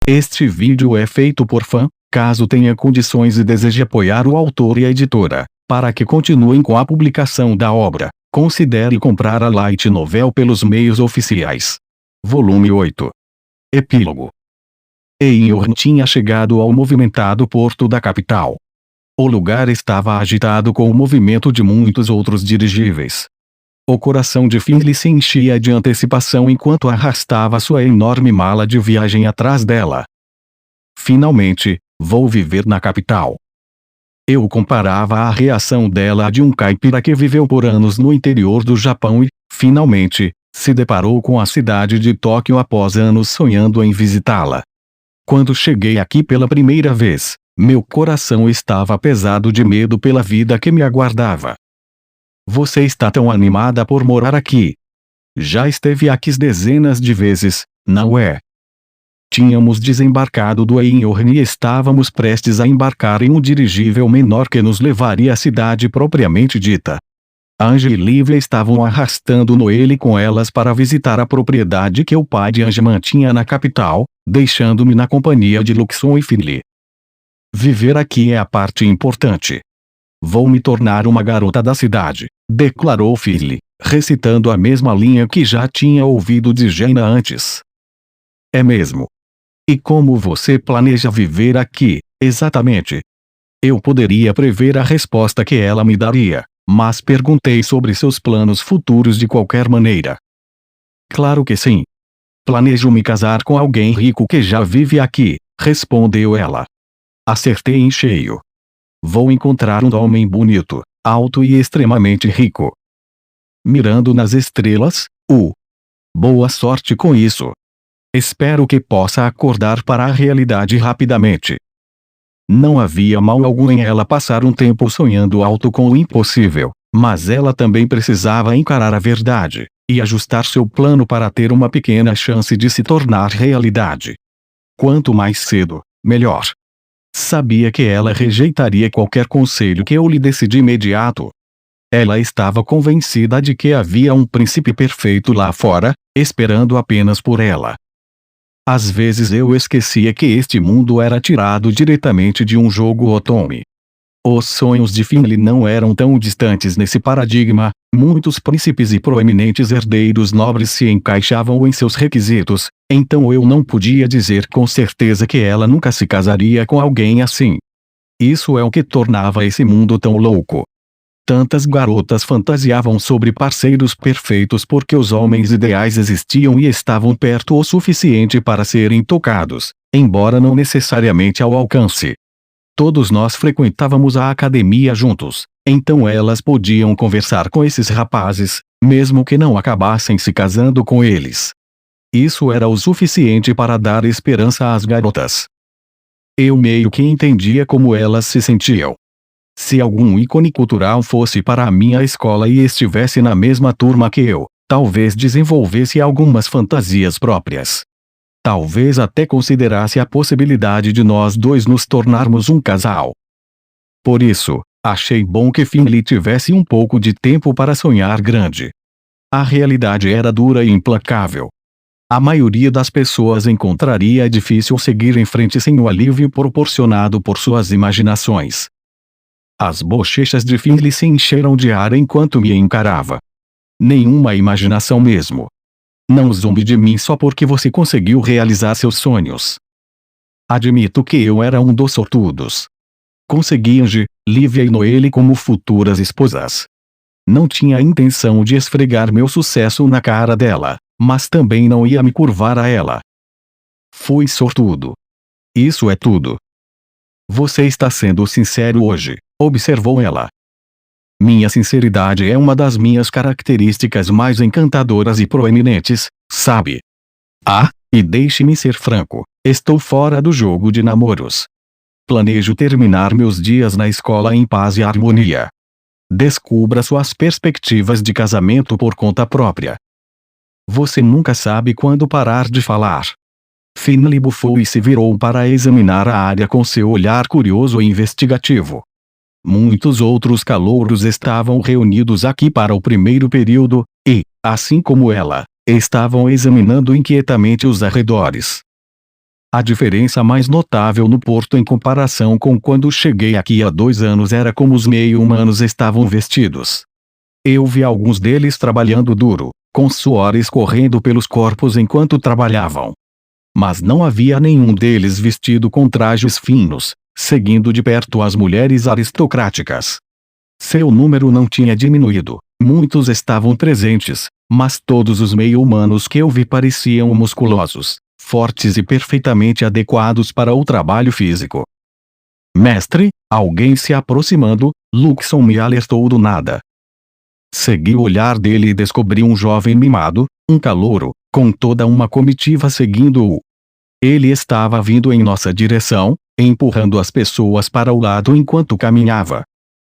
Este vídeo é feito por fã. Caso tenha condições e deseje apoiar o autor e a editora, para que continuem com a publicação da obra, considere comprar a Light Novel pelos meios oficiais. Volume 8. Epílogo. Eoin tinha chegado ao movimentado porto da capital. O lugar estava agitado com o movimento de muitos outros dirigíveis. O coração de Finley se enchia de antecipação enquanto arrastava sua enorme mala de viagem atrás dela. Finalmente, vou viver na capital. Eu comparava a reação dela à de um caipira que viveu por anos no interior do Japão e, finalmente, se deparou com a cidade de Tóquio após anos sonhando em visitá-la. Quando cheguei aqui pela primeira vez, meu coração estava pesado de medo pela vida que me aguardava. Você está tão animada por morar aqui? Já esteve aqui dezenas de vezes, não é? Tínhamos desembarcado do Eoin e estávamos prestes a embarcar em um dirigível menor que nos levaria à cidade propriamente dita. Ange e Lívia estavam arrastando Noelle com elas para visitar a propriedade que o pai de Ange mantinha na capital, deixando-me na companhia de Luxon e Finley. Viver aqui é a parte importante. Vou me tornar uma garota da cidade, declarou Finley, recitando a mesma linha que já tinha ouvido de Jaina antes. É mesmo. E como você planeja viver aqui, exatamente? Eu poderia prever a resposta que ela me daria, mas perguntei sobre seus planos futuros de qualquer maneira. Claro que sim. Planejo me casar com alguém rico que já vive aqui, respondeu ela. Acertei em cheio. Vou encontrar um homem bonito, alto e extremamente rico. Mirando nas estrelas, boa sorte com isso. Espero que possa acordar para a realidade rapidamente. Não havia mal algum em ela passar um tempo sonhando alto com o impossível, mas ela também precisava encarar a verdade, e ajustar seu plano para ter uma pequena chance de se tornar realidade. Quanto mais cedo, melhor. Sabia que ela rejeitaria qualquer conselho que eu lhe desse de imediato. Ela estava convencida de que havia um príncipe perfeito lá fora, esperando apenas por ela. Às vezes eu esquecia que este mundo era tirado diretamente de um jogo otome. Os sonhos de Finley não eram tão distantes nesse paradigma, muitos príncipes e proeminentes herdeiros nobres se encaixavam em seus requisitos, então eu não podia dizer com certeza que ela nunca se casaria com alguém assim. Isso é o que tornava esse mundo tão louco. Tantas garotas fantasiavam sobre parceiros perfeitos porque os homens ideais existiam e estavam perto o suficiente para serem tocados, embora não necessariamente ao alcance. Todos nós frequentávamos a academia juntos, então elas podiam conversar com esses rapazes, mesmo que não acabassem se casando com eles. Isso era o suficiente para dar esperança às garotas. Eu meio que entendia como elas se sentiam. Se algum ícone cultural fosse para a minha escola e estivesse na mesma turma que eu, talvez desenvolvesse algumas fantasias próprias. Talvez até considerasse a possibilidade de nós dois nos tornarmos um casal. Por isso, achei bom que Finley tivesse um pouco de tempo para sonhar grande. A realidade era dura e implacável. A maioria das pessoas encontraria difícil seguir em frente sem o alívio proporcionado por suas imaginações. As bochechas de Finley se encheram de ar enquanto me encarava. Nenhuma imaginação mesmo. Não zombe de mim só porque você conseguiu realizar seus sonhos. Admito que eu era um dos sortudos. Consegui Ange, Lívia e Noelle como futuras esposas. Não tinha a intenção de esfregar meu sucesso na cara dela, mas também não ia me curvar a ela. Fui sortudo. Isso é tudo. Você está sendo sincero hoje, observou ela. Minha sinceridade é uma das minhas características mais encantadoras e proeminentes, sabe? E deixe-me ser franco, estou fora do jogo de namoros. Planejo terminar meus dias na escola em paz e harmonia. Descubra suas perspectivas de casamento por conta própria. Você nunca sabe quando parar de falar. Finley bufou e se virou para examinar a área com seu olhar curioso e investigativo. Muitos outros calouros estavam reunidos aqui para o primeiro período, e, assim como ela, estavam examinando inquietamente os arredores. A diferença mais notável no porto em comparação com quando cheguei aqui há 2 anos era como os meio-humanos estavam vestidos. Eu vi alguns deles trabalhando duro, com suor escorrendo pelos corpos enquanto trabalhavam. Mas não havia nenhum deles vestido com trajes finos, seguindo de perto as mulheres aristocráticas. Seu número não tinha diminuído, muitos estavam presentes, mas todos os meio-humanos que eu vi pareciam musculosos, fortes e perfeitamente adequados para o trabalho físico. Mestre, alguém se aproximando, Luxon me alertou do nada. Segui o olhar dele e descobri um jovem mimado, um calouro, com toda uma comitiva seguindo-o. Ele estava vindo em nossa direção, empurrando as pessoas para o lado enquanto caminhava.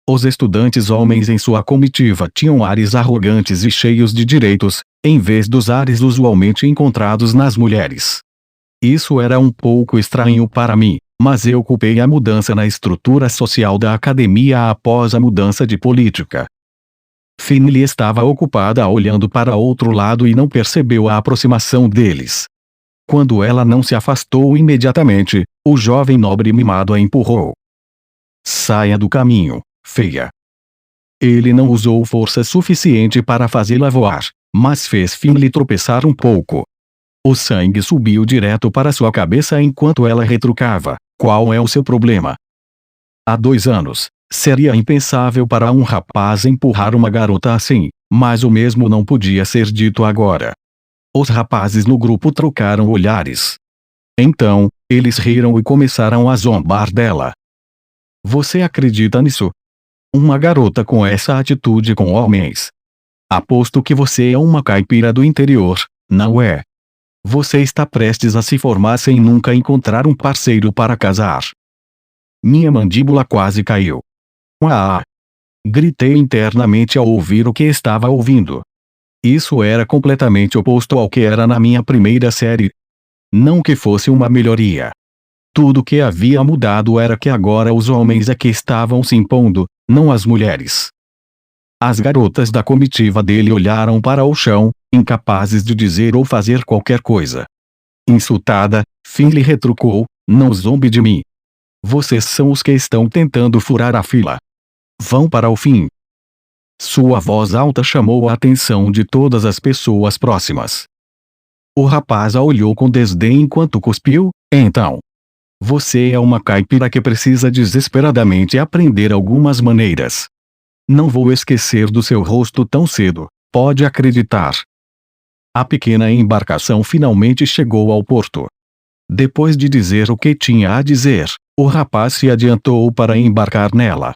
Os estudantes homens em sua comitiva tinham ares arrogantes e cheios de direitos, em vez dos ares usualmente encontrados nas mulheres. Isso era um pouco estranho para mim, mas eu culpei a mudança na estrutura social da academia após a mudança de política. Finley estava ocupada olhando para outro lado e não percebeu a aproximação deles. Quando ela não se afastou imediatamente, o jovem nobre mimado a empurrou. Saia do caminho, feia. Ele não usou força suficiente para fazê-la voar, mas fez Finley tropeçar um pouco. O sangue subiu direto para sua cabeça enquanto ela retrucava: qual é o seu problema? Há 2 anos, seria impensável para um rapaz empurrar uma garota assim, mas o mesmo não podia ser dito agora. Os rapazes no grupo trocaram olhares. Então, eles riram e começaram a zombar dela. Você acredita nisso? Uma garota com essa atitude com homens? Aposto que você é uma caipira do interior, não é? Você está prestes a se formar sem nunca encontrar um parceiro para casar. Minha mandíbula quase caiu. Ah! Gritei internamente ao ouvir o que estava ouvindo. Isso era completamente oposto ao que era na minha primeira série. Não que fosse uma melhoria. Tudo que havia mudado era que agora os homens é que estavam se impondo, não as mulheres. As garotas da comitiva dele olharam para o chão, incapazes de dizer ou fazer qualquer coisa. Insultada, Finley retrucou: não zombe de mim. Vocês são os que estão tentando furar a fila. Vão para o fim. Sua voz alta chamou a atenção de todas as pessoas próximas. O rapaz a olhou com desdém enquanto cuspiu. Então, você é uma caipira que precisa desesperadamente aprender algumas maneiras. Não vou esquecer do seu rosto tão cedo, pode acreditar. A pequena embarcação finalmente chegou ao porto. Depois de dizer o que tinha a dizer, o rapaz se adiantou para embarcar nela.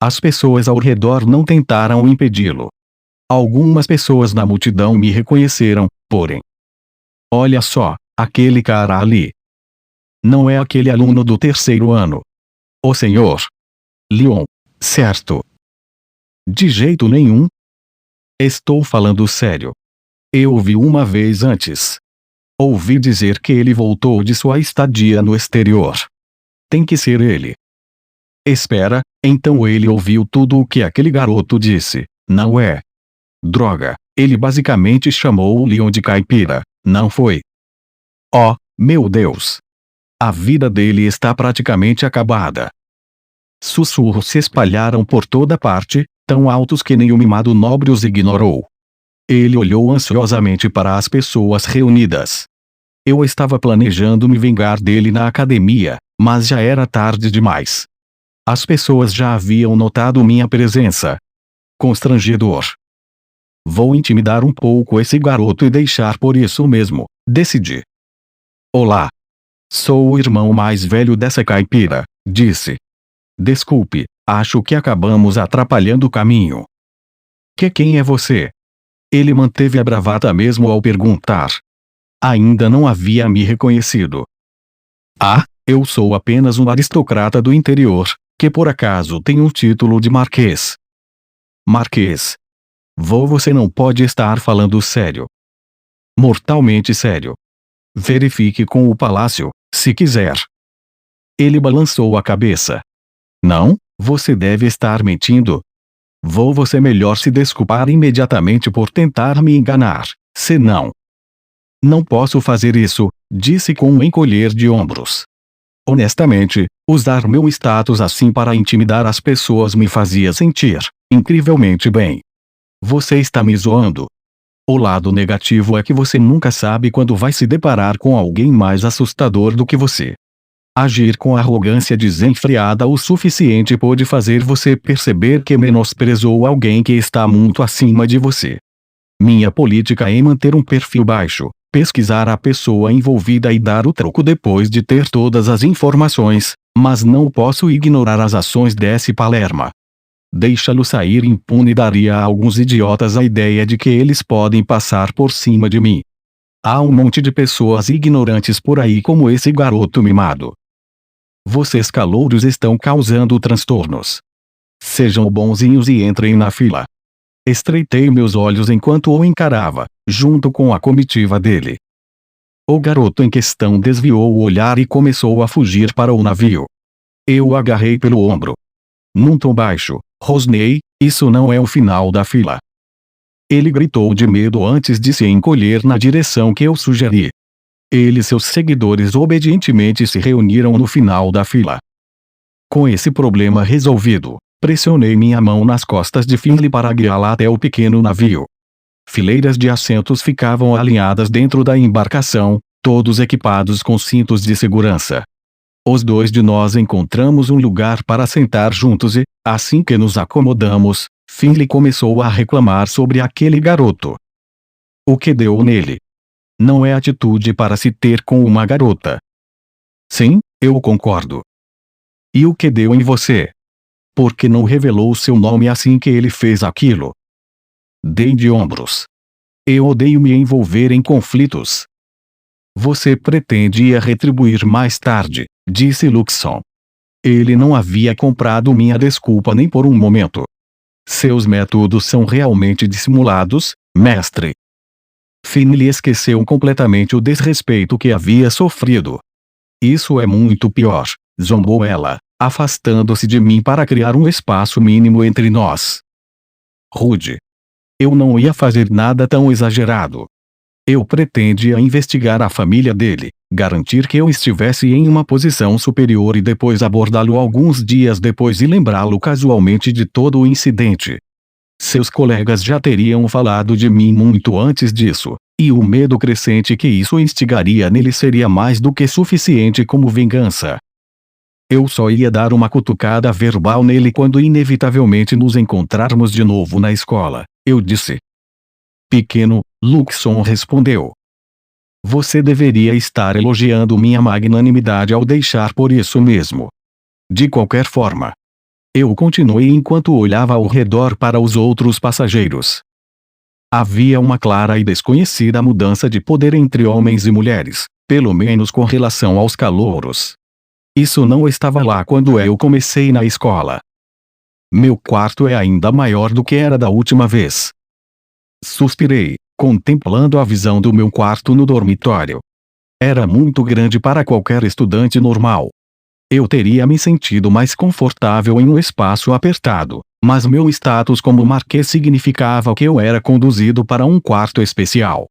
As pessoas ao redor não tentaram impedi-lo. Algumas pessoas na multidão me reconheceram, porém. Olha só, aquele cara ali. Não é aquele aluno do 3º ano. O senhor Leon, certo? De jeito nenhum. Estou falando sério. Eu o vi uma vez antes. Ouvi dizer que ele voltou de sua estadia no exterior. Tem que ser ele. Espera, então ele ouviu tudo o que aquele garoto disse, não é? Droga, ele basicamente chamou o Leon de caipira, não foi? Oh, meu Deus! A vida dele está praticamente acabada. Sussurros se espalharam por toda parte, tão altos que nem o mimado nobre os ignorou. Ele olhou ansiosamente para as pessoas reunidas. Eu estava planejando me vingar dele na academia, mas já era tarde demais. As pessoas já haviam notado minha presença. Constrangedor. Vou intimidar um pouco esse garoto e deixar por isso mesmo, decidi. Olá. Sou o irmão mais velho dessa caipira, disse. Desculpe, acho que acabamos atrapalhando o caminho. Quem é você? Ele manteve a bravata mesmo ao perguntar. Ainda não havia me reconhecido. Ah, eu sou apenas um aristocrata do interior, que por acaso tem o título de marquês. Marquês. Você não pode estar falando sério. Mortalmente sério. Verifique com o palácio, se quiser. Ele balançou a cabeça. Não, você deve estar mentindo. Você melhor se desculpar imediatamente por tentar me enganar, senão. Não posso fazer isso, disse com um encolher de ombros. Honestamente, usar meu status assim para intimidar as pessoas me fazia sentir incrivelmente bem. Você está me zoando. O lado negativo é que você nunca sabe quando vai se deparar com alguém mais assustador do que você. Agir com arrogância desenfreada o suficiente pode fazer você perceber que menosprezou alguém que está muito acima de você. Minha política é manter um perfil baixo, pesquisar a pessoa envolvida e dar o troco depois de ter todas as informações, mas não posso ignorar as ações desse palerma. Deixá-lo sair impune daria a alguns idiotas a ideia de que eles podem passar por cima de mim. Há um monte de pessoas ignorantes por aí como esse garoto mimado. Vocês calouros estão causando transtornos. Sejam bonzinhos e entrem na fila. Estreitei meus olhos enquanto o encarava, junto com a comitiva dele. O garoto em questão desviou o olhar e começou a fugir para o navio. Eu o agarrei pelo ombro. Num tom baixo, rosnei, isso não é o final da fila. Ele gritou de medo antes de se encolher na direção que eu sugeri. Ele e seus seguidores obedientemente se reuniram no final da fila. Com esse problema resolvido, pressionei minha mão nas costas de Finley para guiá-la até o pequeno navio. Fileiras de assentos ficavam alinhadas dentro da embarcação, todos equipados com cintos de segurança. Os dois de nós encontramos um lugar para sentar juntos e, assim que nos acomodamos, Finley começou a reclamar sobre aquele garoto. O que deu nele? Não é atitude para se ter com uma garota. Sim, eu concordo. E o que deu em você? Por que não revelou seu nome assim que ele fez aquilo? Dei de ombros. Eu odeio me envolver em conflitos. Você pretende ir retribuir mais tarde, disse Luxon. Ele não havia comprado minha desculpa nem por um momento. Seus métodos são realmente dissimulados, mestre. Finley esqueceu completamente o desrespeito que havia sofrido. Isso é muito pior, zombou ela, afastando-se de mim para criar um espaço mínimo entre nós. Rude. Eu não ia fazer nada tão exagerado. Eu pretendia investigar a família dele, garantir que eu estivesse em uma posição superior e depois abordá-lo alguns dias depois e lembrá-lo casualmente de todo o incidente. Seus colegas já teriam falado de mim muito antes disso, e o medo crescente que isso instigaria nele seria mais do que suficiente como vingança. Eu só ia dar uma cutucada verbal nele quando inevitavelmente nos encontrarmos de novo na escola, eu disse. Pequeno, Luxon respondeu. Você deveria estar elogiando minha magnanimidade ao deixar por isso mesmo. De qualquer forma. Eu continuei enquanto olhava ao redor para os outros passageiros. Havia uma clara e desconhecida mudança de poder entre homens e mulheres, pelo menos com relação aos calouros. Isso não estava lá quando eu comecei na escola. Meu quarto é ainda maior do que era da última vez. Suspirei, contemplando a visão do meu quarto no dormitório. Era muito grande para qualquer estudante normal. Eu teria me sentido mais confortável em um espaço apertado, mas meu status como marquês significava que eu era conduzido para um quarto especial.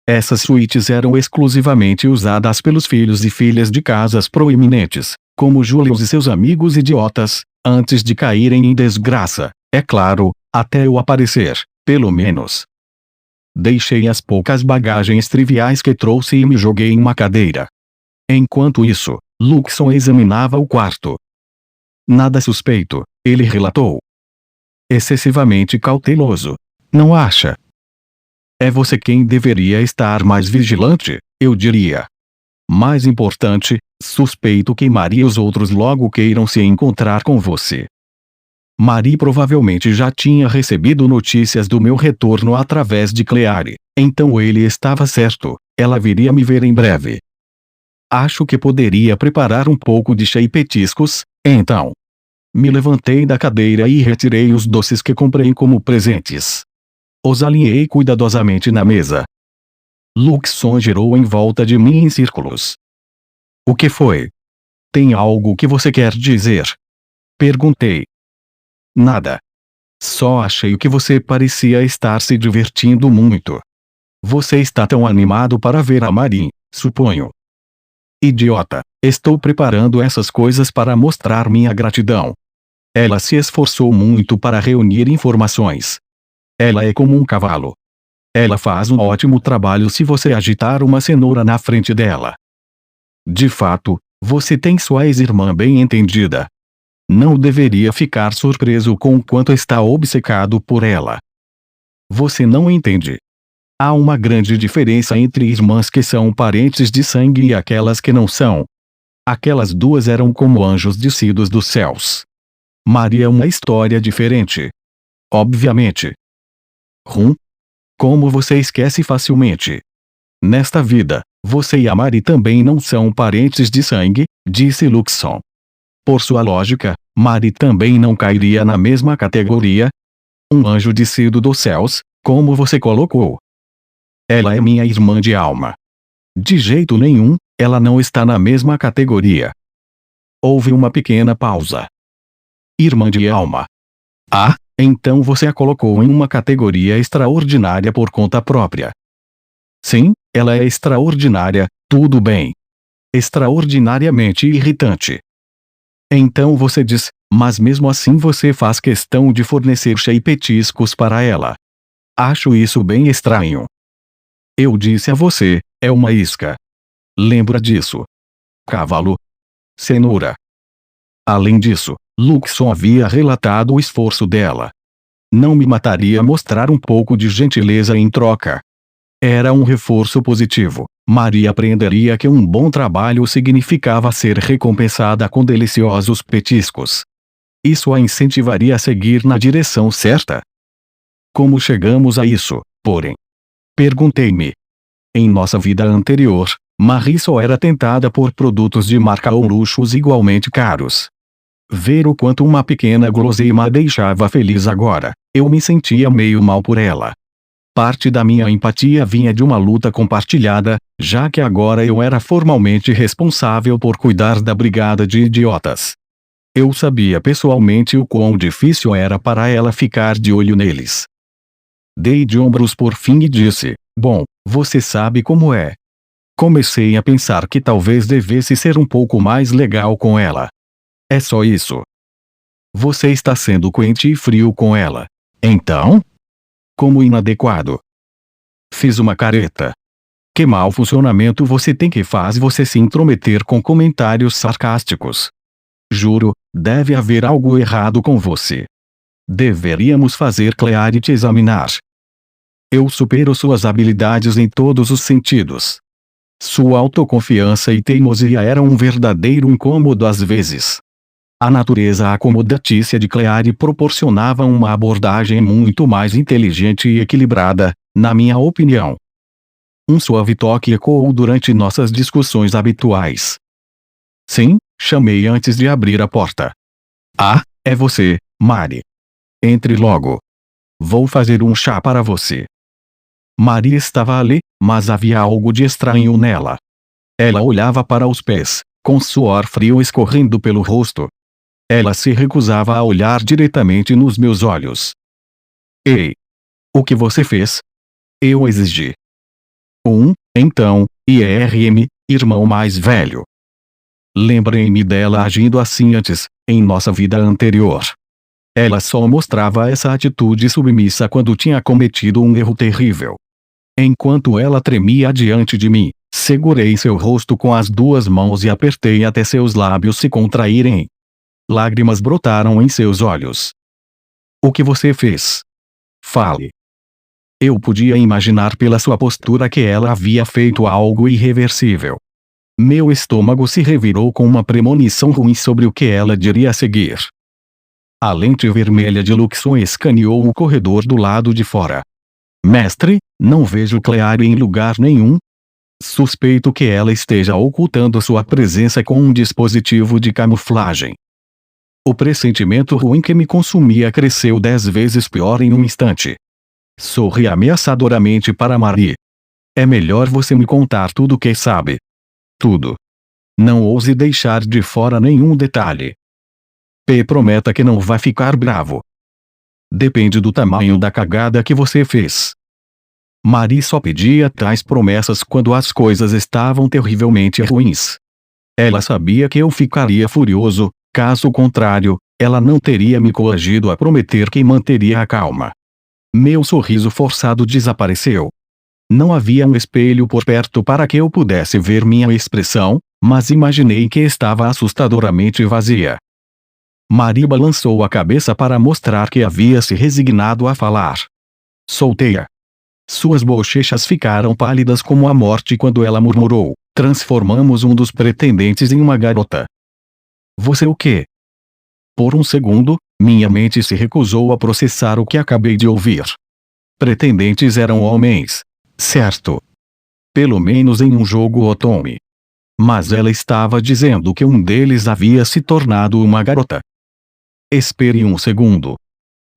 Essas suítes eram exclusivamente usadas pelos filhos e filhas de casas proeminentes, como Julius e seus amigos idiotas, antes de caírem em desgraça, é claro, até eu aparecer, pelo menos. Deixei as poucas bagagens triviais que trouxe e me joguei em uma cadeira. Enquanto isso, Luxon examinava o quarto. Nada suspeito, ele relatou. Excessivamente cauteloso. Não acha? É você quem deveria estar mais vigilante, eu diria. Mais importante, suspeito que Marie e os outros logo queiram se encontrar com você. Marie provavelmente já tinha recebido notícias do meu retorno através de Cleare, então ele estava certo, ela viria me ver em breve. Acho que poderia preparar um pouco de chá e petiscos, então. Me levantei da cadeira e retirei os doces que comprei como presentes. Os alinhei cuidadosamente na mesa. Luxon girou em volta de mim em círculos. O que foi? Tem algo que você quer dizer? Perguntei. Nada. Só achei que você parecia estar se divertindo muito. Você está tão animado para ver a Marie, suponho. Idiota, estou preparando essas coisas para mostrar minha gratidão. Ela se esforçou muito para reunir informações. Ela é como um cavalo. Ela faz um ótimo trabalho se você agitar uma cenoura na frente dela. De fato, você tem sua ex-irmã bem entendida. Não deveria ficar surpreso com o quanto está obcecado por ela. Você não entende. Há uma grande diferença entre irmãs que são parentes de sangue e aquelas que não são. Aquelas duas eram como anjos descidos dos céus. Maria é uma história diferente. Obviamente. Como você esquece facilmente. Nesta vida, você e a Marie também não são parentes de sangue, disse Luxon. Por sua lógica, Marie também não cairia na mesma categoria. Um anjo descido dos céus, como você colocou. Ela é minha irmã de alma. De jeito nenhum, ela não está na mesma categoria. Houve uma pequena pausa. Irmã de alma. Ah, então você a colocou em uma categoria extraordinária por conta própria. Sim, ela é extraordinária, tudo bem. Extraordinariamente irritante. Então você diz, mas mesmo assim você faz questão de fornecer chá e petiscos para ela. Acho isso bem estranho. Eu disse a você, é uma isca. Lembra disso? Cavalo. Cenoura. Além disso, Luxon havia relatado o esforço dela. Não me mataria mostrar um pouco de gentileza em troca. Era um reforço positivo. Maria aprenderia que um bom trabalho significava ser recompensada com deliciosos petiscos. Isso a incentivaria a seguir na direção certa. Como chegamos a isso, porém? Perguntei-me. Em nossa vida anterior, Marie só era tentada por produtos de marca ou luxos igualmente caros. Ver o quanto uma pequena guloseima a deixava feliz agora, eu me sentia meio mal por ela. Parte da minha empatia vinha de uma luta compartilhada, já que agora eu era formalmente responsável por cuidar da brigada de idiotas. Eu sabia pessoalmente o quão difícil era para ela ficar de olho neles. Dei de ombros por fim e disse, bom, você sabe como é. Comecei a pensar que talvez devesse ser um pouco mais legal com ela. É só isso. Você está sendo quente e frio com ela. Então? Como inadequado. Fiz uma careta. Que mau funcionamento você tem que faz você se intrometer com comentários sarcásticos. Juro, deve haver algo errado com você. Deveríamos fazer Claire te examinar. Eu supero suas habilidades em todos os sentidos. Sua autoconfiança e teimosia eram um verdadeiro incômodo às vezes. A natureza acomodatícia de Claire proporcionava uma abordagem muito mais inteligente e equilibrada, na minha opinião. Um suave toque ecoou durante nossas discussões habituais. Sim, chamei antes de abrir a porta. Ah, é você, Marie. Entre logo. Vou fazer um chá para você. Marie estava ali, mas havia algo de estranho nela. Ela olhava para os pés, com suor frio escorrendo pelo rosto. Ela se recusava a olhar diretamente nos meus olhos. Ei! O que você fez? Eu exigi. Então, IRM, irmão mais velho. Lembrei-me dela agindo assim antes, em nossa vida anterior. Ela só mostrava essa atitude submissa quando tinha cometido um erro terrível. Enquanto ela tremia diante de mim, segurei seu rosto com as duas mãos e apertei até seus lábios se contraírem. Lágrimas brotaram em seus olhos. O que você fez? Fale. Eu podia imaginar pela sua postura que ela havia feito algo irreversível. Meu estômago se revirou com uma premonição ruim sobre o que ela diria a seguir. A lente vermelha de Luxon escaneou o corredor do lado de fora. Mestre, não vejo Claire em lugar nenhum. Suspeito que ela esteja ocultando sua presença com um dispositivo de camuflagem. O pressentimento ruim que me consumia cresceu 10 vezes pior em um instante. Sorri ameaçadoramente para Marie. É melhor você me contar tudo o que sabe. Tudo. Não ouse deixar de fora nenhum detalhe. Prometa que não vai ficar bravo. Depende do tamanho da cagada que você fez. Marie só pedia tais promessas quando as coisas estavam terrivelmente ruins. Ela sabia que eu ficaria furioso, caso contrário, ela não teria me coagido a prometer que manteria a calma. Meu sorriso forçado desapareceu. Não havia um espelho por perto para que eu pudesse ver minha expressão, mas imaginei que estava assustadoramente vazia. Marie balançou a cabeça para mostrar que havia se resignado a falar. Soltei-a. Suas bochechas ficaram pálidas como a morte quando ela murmurou: transformamos um dos pretendentes em uma garota. Você o quê? Por um segundo, minha mente se recusou a processar o que acabei de ouvir. Pretendentes eram homens. Certo. Pelo menos em um jogo Otome. Mas ela estava dizendo que um deles havia se tornado uma garota. Espere um segundo.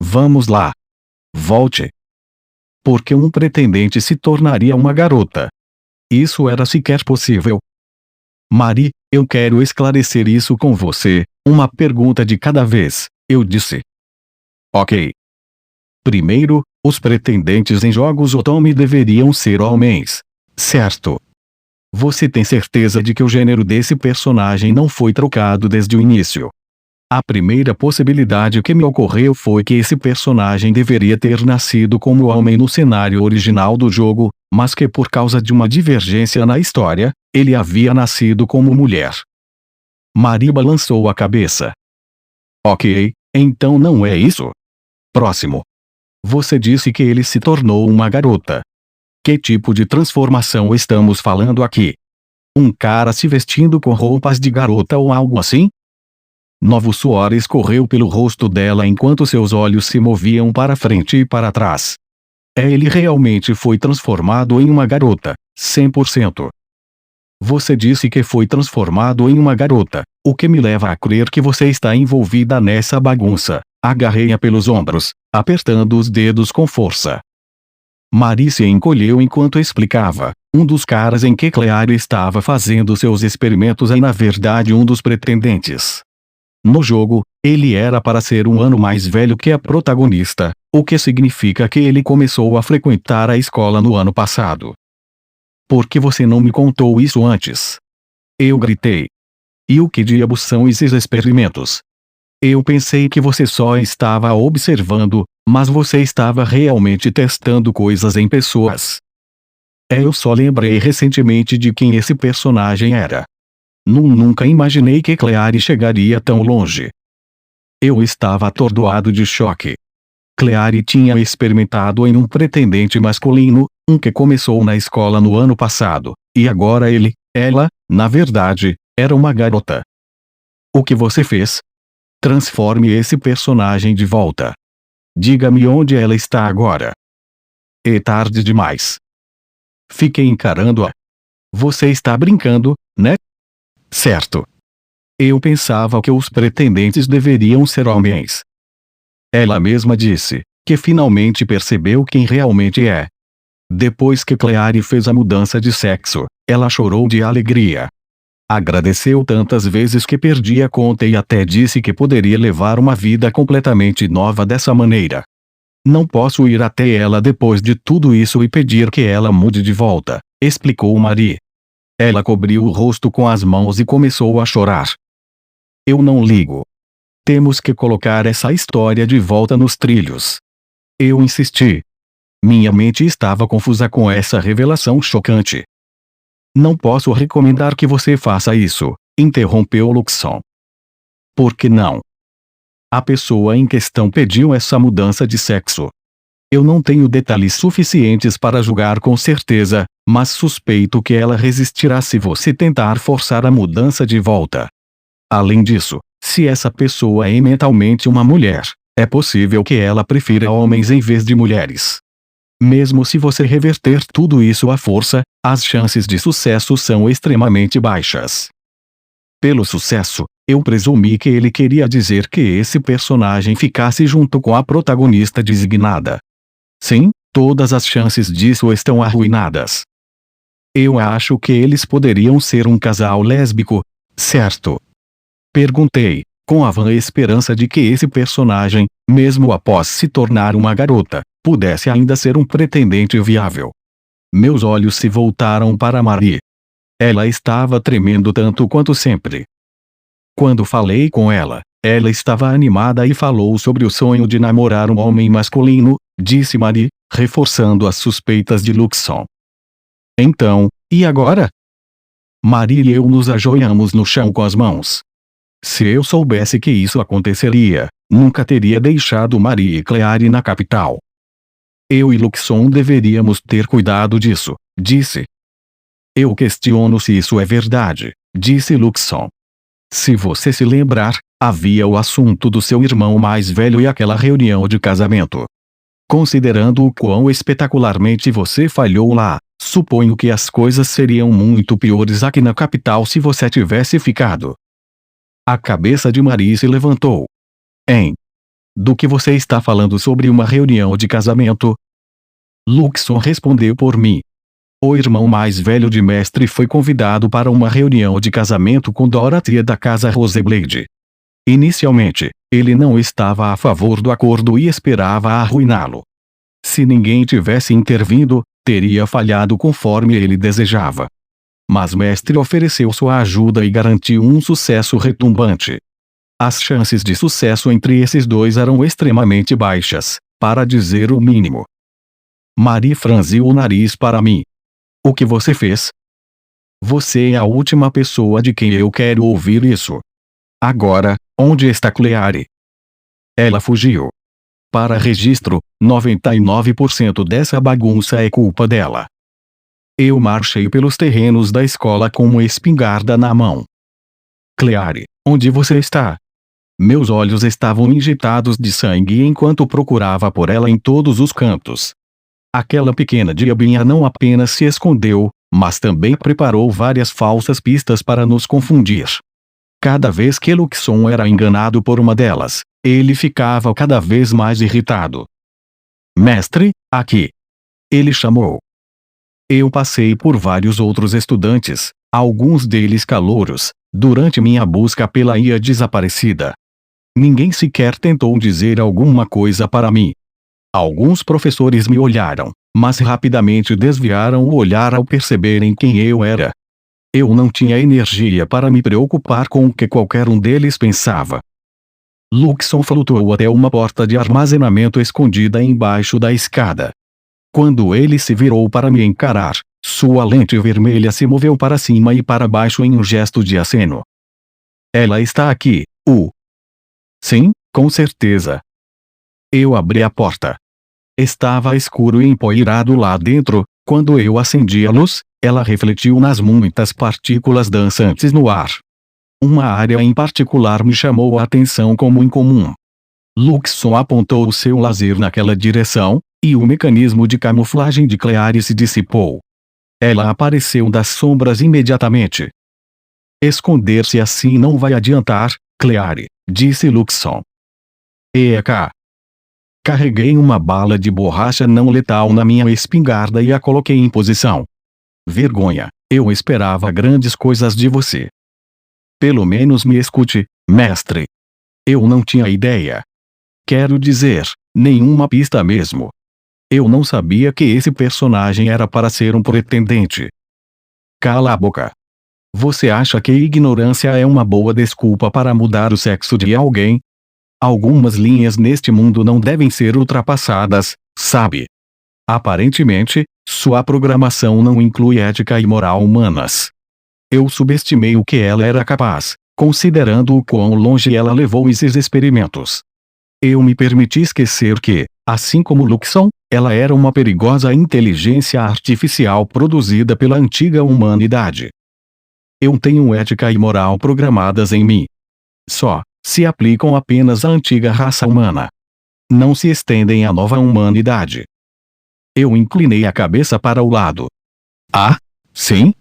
Vamos lá. Volte. Porque um pretendente se tornaria uma garota? Isso era sequer possível. Marie, eu quero esclarecer isso com você, uma pergunta de cada vez, eu disse. Ok. Primeiro, os pretendentes em jogos Otome deveriam ser homens. Certo. Você tem certeza de que o gênero desse personagem não foi trocado desde o início? A primeira possibilidade que me ocorreu foi que esse personagem deveria ter nascido como homem no cenário original do jogo, mas que por causa de uma divergência na história, ele havia nascido como mulher. Marie balançou a cabeça. Ok, então não é isso. Próximo. Você disse que ele se tornou uma garota. Que tipo de transformação estamos falando aqui? Um cara se vestindo com roupas de garota ou algo assim? Novo suor escorreu pelo rosto dela enquanto seus olhos se moviam para frente e para trás. Ele realmente foi transformado em uma garota, 100%. Você disse que foi transformado em uma garota, o que me leva a crer que você está envolvida nessa bagunça. Agarrei-a pelos ombros, apertando os dedos com força. Marie se encolheu enquanto explicava. Um dos caras em que Claire estava fazendo seus experimentos é na verdade um dos pretendentes. No jogo, ele era para ser um ano mais velho que a protagonista, o que significa que ele começou a frequentar a escola no ano passado. Por que você não me contou isso antes? Eu gritei. E o que diabos são esses experimentos? Eu pensei que você só estava observando, mas você estava realmente testando coisas em pessoas. Eu só lembrei recentemente de quem esse personagem era. Nunca imaginei que Claire chegaria tão longe. Eu estava atordoado de choque. Claire tinha experimentado em um pretendente masculino, um que começou na escola no ano passado, e agora ela, na verdade, era uma garota. O que você fez? Transforme esse personagem de volta. Diga-me onde ela está agora. É tarde demais. Fiquei encarando-a. Você está brincando, né? Certo. Eu pensava que os pretendentes deveriam ser homens. Ela mesma disse que finalmente percebeu quem realmente é. Depois que Claire fez a mudança de sexo, ela chorou de alegria. Agradeceu tantas vezes que perdi a conta e até disse que poderia levar uma vida completamente nova dessa maneira. Não posso ir até ela depois de tudo isso e pedir que ela mude de volta, explicou Marie. Ela cobriu o rosto com as mãos e começou a chorar. Eu não ligo. Temos que colocar essa história de volta nos trilhos. Eu insisti. Minha mente estava confusa com essa revelação chocante. Não posso recomendar que você faça isso, interrompeu Luxon. Por que não? A pessoa em questão pediu essa mudança de sexo. Eu não tenho detalhes suficientes para julgar com certeza, mas suspeito que ela resistirá se você tentar forçar a mudança de volta. Além disso, se essa pessoa é mentalmente uma mulher, é possível que ela prefira homens em vez de mulheres. Mesmo se você reverter tudo isso à força, as chances de sucesso são extremamente baixas. Pelo sucesso, eu presumi que ele queria dizer que esse personagem ficasse junto com a protagonista designada. Sim, todas as chances disso estão arruinadas. Eu acho que eles poderiam ser um casal lésbico, certo? Perguntei, com a vã esperança de que esse personagem, mesmo após se tornar uma garota, pudesse ainda ser um pretendente viável. Meus olhos se voltaram para Marie. Ela estava tremendo tanto quanto sempre. Quando falei com ela, ela estava animada e falou sobre o sonho de namorar um homem masculino, disse Marie, reforçando as suspeitas de Luxon. Então, e agora? Marie e eu nos ajoelhamos no chão com as mãos. Se eu soubesse que isso aconteceria, nunca teria deixado Marie e Claire na capital. Eu e Luxon deveríamos ter cuidado disso, disse. Eu questiono se isso é verdade, disse Luxon. Se você se lembrar, havia o assunto do seu irmão mais velho e aquela reunião de casamento. Considerando o quão espetacularmente você falhou lá, suponho que as coisas seriam muito piores aqui na capital se você tivesse ficado. A cabeça de Marie se levantou. Do que você está falando sobre uma reunião de casamento? Luxon respondeu por mim. O irmão mais velho de Mestre foi convidado para uma reunião de casamento com Dorothy da casa Roseblade. Inicialmente, ele não estava a favor do acordo e esperava arruiná-lo. Se ninguém tivesse intervindo, teria falhado conforme ele desejava. Mas Mestre ofereceu sua ajuda e garantiu um sucesso retumbante. As chances de sucesso entre esses dois eram extremamente baixas, para dizer o mínimo. Marie franziu o nariz para mim. O que você fez? Você é a última pessoa de quem eu quero ouvir isso. Agora, onde está Claire? Ela fugiu. Para registro, 99% dessa bagunça é culpa dela. Eu marchei pelos terrenos da escola com uma espingarda na mão. Claire, onde você está? Meus olhos estavam injetados de sangue enquanto procurava por ela em todos os cantos. Aquela pequena diabinha não apenas se escondeu, mas também preparou várias falsas pistas para nos confundir. Cada vez que Luxon era enganado por uma delas, ele ficava cada vez mais irritado. Mestre, aqui! Ele chamou. Eu passei por vários outros estudantes, alguns deles calouros, durante minha busca pela Ia desaparecida. Ninguém sequer tentou dizer alguma coisa para mim. Alguns professores me olharam, mas rapidamente desviaram o olhar ao perceberem quem eu era. Eu não tinha energia para me preocupar com o que qualquer um deles pensava. Luxon flutuou até uma porta de armazenamento escondida embaixo da escada. Quando ele se virou para me encarar, sua lente vermelha se moveu para cima e para baixo em um gesto de aceno. Ela está aqui, Sim, com certeza. Eu abri a porta. Estava escuro e empoeirado lá dentro. Quando eu acendi a luz, ela refletiu nas muitas partículas dançantes no ar. Uma área em particular me chamou a atenção como incomum. Luxon apontou o seu laser naquela direção, e o mecanismo de camuflagem de Claire se dissipou. Ela apareceu das sombras imediatamente. Esconder-se assim não vai adiantar, Claire, disse Luxon. Eca! Carreguei uma bala de borracha não letal na minha espingarda e a coloquei em posição. Vergonha, eu esperava grandes coisas de você. Pelo menos me escute, mestre. Eu não tinha ideia. Quero dizer, nenhuma pista mesmo. Eu não sabia que esse personagem era para ser um pretendente. Cala a boca. Você acha que ignorância é uma boa desculpa para mudar o sexo de alguém? Algumas linhas neste mundo não devem ser ultrapassadas, sabe? Aparentemente, sua programação não inclui ética e moral humanas. Eu subestimei o que ela era capaz, considerando o quão longe ela levou esses experimentos. Eu me permiti esquecer que, assim como Luxon, ela era uma perigosa inteligência artificial produzida pela antiga humanidade. Eu tenho ética e moral programadas em mim. Só se aplicam apenas à antiga raça humana. Não se estendem à nova humanidade. Eu inclinei a cabeça para o lado. Ah, sim?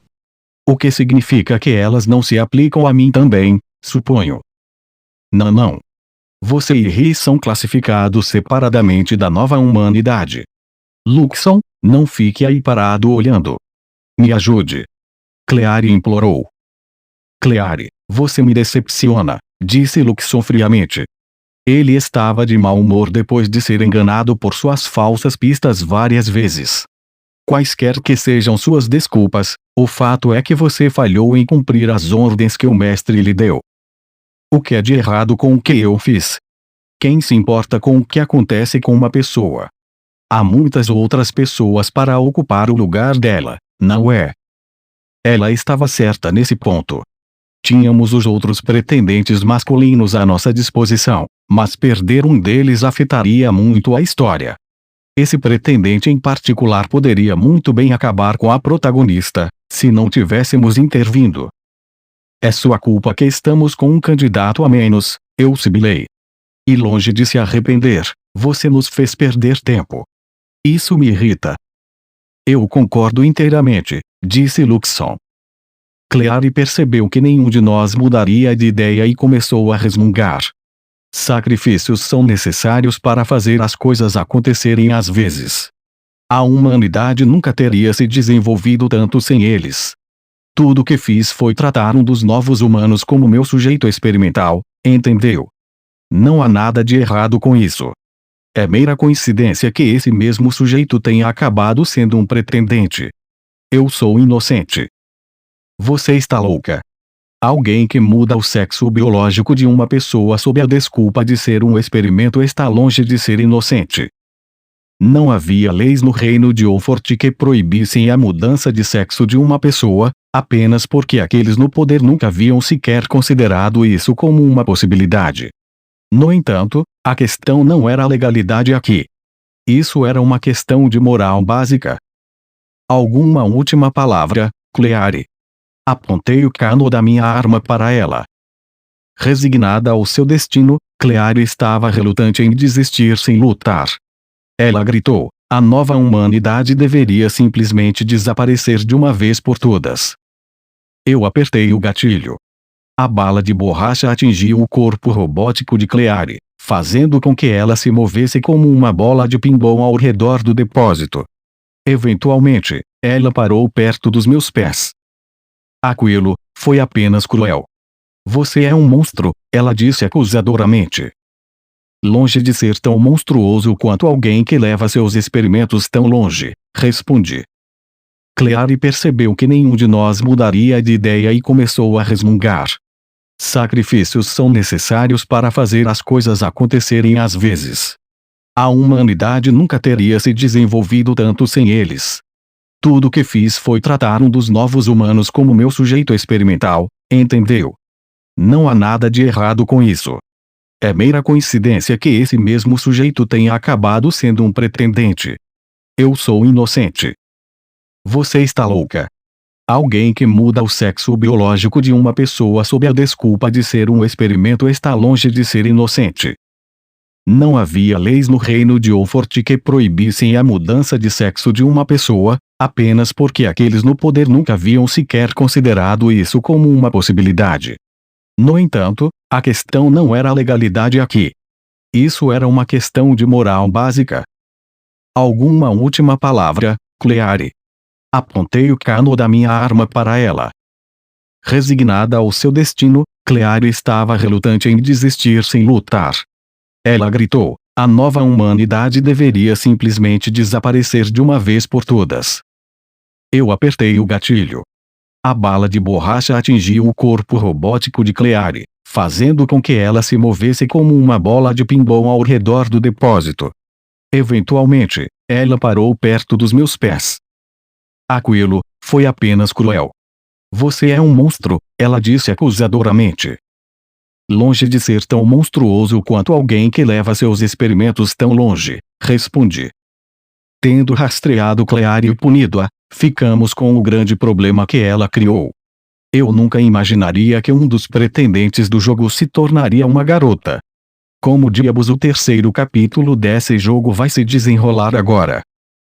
O que significa que elas não se aplicam a mim também, suponho. Não. Você e Ri são classificados separadamente da nova humanidade. Luxon, não fique aí parado olhando. Me ajude. Claire implorou. Claire, você me decepciona, disse Luxon friamente. Ele estava de mau humor depois de ser enganado por suas falsas pistas várias vezes. Quaisquer que sejam suas desculpas, o fato é que você falhou em cumprir as ordens que o mestre lhe deu. O que é de errado com o que eu fiz? Quem se importa com o que acontece com uma pessoa? Há muitas outras pessoas para ocupar o lugar dela, não é? Ela estava certa nesse ponto. Tínhamos os outros pretendentes masculinos à nossa disposição, mas perder um deles afetaria muito a história. Esse pretendente em particular poderia muito bem acabar com a protagonista, se não tivéssemos intervindo. É sua culpa que estamos com um candidato a menos, eu sibilei. E longe de se arrepender, você nos fez perder tempo. Isso me irrita. Eu concordo inteiramente, disse Luxon. Clary percebeu que nenhum de nós mudaria de ideia e começou a resmungar. Sacrifícios são necessários para fazer as coisas acontecerem às vezes. A humanidade nunca teria se desenvolvido tanto sem eles. Tudo o que fiz foi tratar um dos novos humanos como meu sujeito experimental, entendeu? Não há nada de errado com isso. É mera coincidência que esse mesmo sujeito tenha acabado sendo um pretendente. Eu sou inocente. Você está louca. Alguém que muda o sexo biológico de uma pessoa sob a desculpa de ser um experimento está longe de ser inocente. Não havia leis no reino de Oxford que proibissem a mudança de sexo de uma pessoa, apenas porque aqueles no poder nunca haviam sequer considerado isso como uma possibilidade. No entanto, a questão não era a legalidade aqui. Isso era uma questão de moral básica. Alguma última palavra, Clary? Apontei o cano da minha arma para ela. Resignada ao seu destino, Clary estava relutante em desistir sem lutar. Ela gritou: a nova humanidade deveria simplesmente desaparecer de uma vez por todas. Eu apertei o gatilho. A bala de borracha atingiu o corpo robótico de Clary, fazendo com que ela se movesse como uma bola de pinball ao redor do depósito. Eventualmente, ela parou perto dos meus pés. Aquilo foi apenas cruel. Você é um monstro, ela disse acusadoramente. Longe de ser tão monstruoso quanto alguém que leva seus experimentos tão longe, respondi. Clary percebeu que nenhum de nós mudaria de ideia e começou a resmungar. Sacrifícios são necessários para fazer as coisas acontecerem às vezes. A humanidade nunca teria se desenvolvido tanto sem eles. Tudo o que fiz foi tratar um dos novos humanos como meu sujeito experimental, entendeu? Não há nada de errado com isso. É mera coincidência que esse mesmo sujeito tenha acabado sendo um pretendente. Eu sou inocente. Você está louca. Alguém que muda o sexo biológico de uma pessoa sob a desculpa de ser um experimento está longe de ser inocente. Não havia leis no reino de Oxford que proibissem a mudança de sexo de uma pessoa, apenas porque aqueles no poder nunca haviam sequer considerado isso como uma possibilidade. No entanto, a questão não era a legalidade aqui. Isso era uma questão de moral básica. Alguma última palavra, Clary? Apontei o cano da minha arma para ela. Resignada ao seu destino, Clary estava relutante em desistir sem lutar. Ela gritou: a nova humanidade deveria simplesmente desaparecer de uma vez por todas. Eu apertei o gatilho. A bala de borracha atingiu o corpo robótico de Clary, fazendo com que ela se movesse como uma bola de pinball ao redor do depósito. Eventualmente, ela parou perto dos meus pés. Aquilo foi apenas cruel. Você é um monstro, ela disse acusadoramente. Longe de ser tão monstruoso quanto alguém que leva seus experimentos tão longe, respondi. Tendo rastreado Clary e punido-a, ficamos com o grande problema que ela criou. Eu nunca imaginaria que um dos pretendentes do jogo se tornaria uma garota. Como diabos o terceiro capítulo desse jogo vai se desenrolar agora?